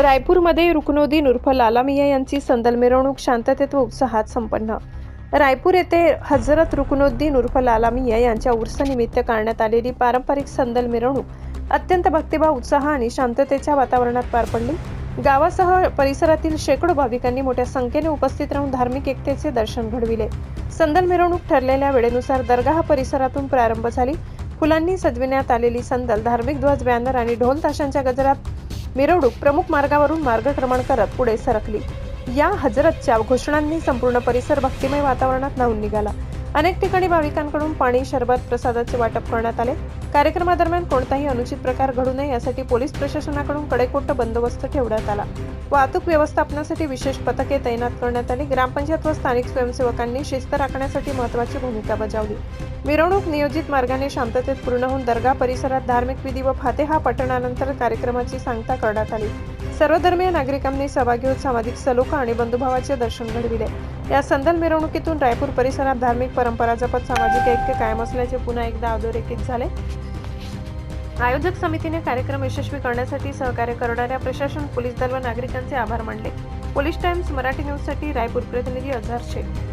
रायपूरमध्ये रुकनुद्दीन उर्फ लाला मियाँ यांची संदल मिरवणूक शांततेत व उत्साहात संपन्न। रायपूर येथे हजरत रुकनुद्दीन उर्फ लाला मियाँ यांच्या उर्सानिमित्त काढण्यात आलेली पारंपरिक संदल मिरवणूक अत्यंत भक्तिभाव, उत्साह आणि शांततेच्या वातावरणात पार पडली। गावासह परिसरातील शेकडो भाविकांनी मोठ्या संख्येने उपस्थित राहून धार्मिक एकतेचे दर्शन घडविले। संदल मिरवणूक ठरलेल्या वेळेनुसार दरगाह परिसरातून प्रारंभ झाली। फुलांनी सजविण्यात आलेली संदल, धार्मिक ध्वज, बॅनर आणि ढोल ताशांच्या गजरात मिरवणूक प्रमुख मार्गावरून मार्गक्रमण करत पुढे सरकली। या हजरतच्या घोषणांनी संपूर्ण परिसर भक्तिमय वातावरणात न्हाऊन निघाला। अनेक ठिकाणी भाविकांकडून पाणी, सरबत, प्रसादाचे वाटप करण्यात आले। कार्यक्रमादरम्यान कोणताही अनुचित प्रकार घडू नये यासाठी पोलीस प्रशासनाकडून कडेकोट बंदोबस्त ठेवण्यात आला। वाहतूक व्यवस्थापनासाठी विशेष पथके तैनात करण्यात आली। ग्रामपंचायत व स्थानिक स्वयंसेवकांनी शिस्त राखण्यासाठी महत्त्वाची भूमिका बजावली। मिरवणूक नियोजित मार्गाने शांततेत पूर्ण होऊन दरगाह परिसरात धार्मिक विधी व फातेहा पठणानंतर कार्यक्रमाची सांगता करण्यात आली। सर्वधर्मीय नागरिकांनी सहभागी होत सामाजिक सलोखा आणि बंधुभावाचे दर्शन घडविले। या संदल मिरवणुकीतून रायपूर परिसरात धार्मिक परंपरा जपत सामाजिक ऐक्य कायम असल्याचे पुन्हा एकदा अधोरेखित झाले। आयोजक समितीने कार्यक्रम यशस्वी करण्यासाठी सहकार्य करणाऱ्या प्रशासन, पोलीस दल व नागरिकांचे आभार मानले। पोलीस टाइम्स मराठी न्यूजसाठी रायपूर प्रतिनिधी अझहर शेख।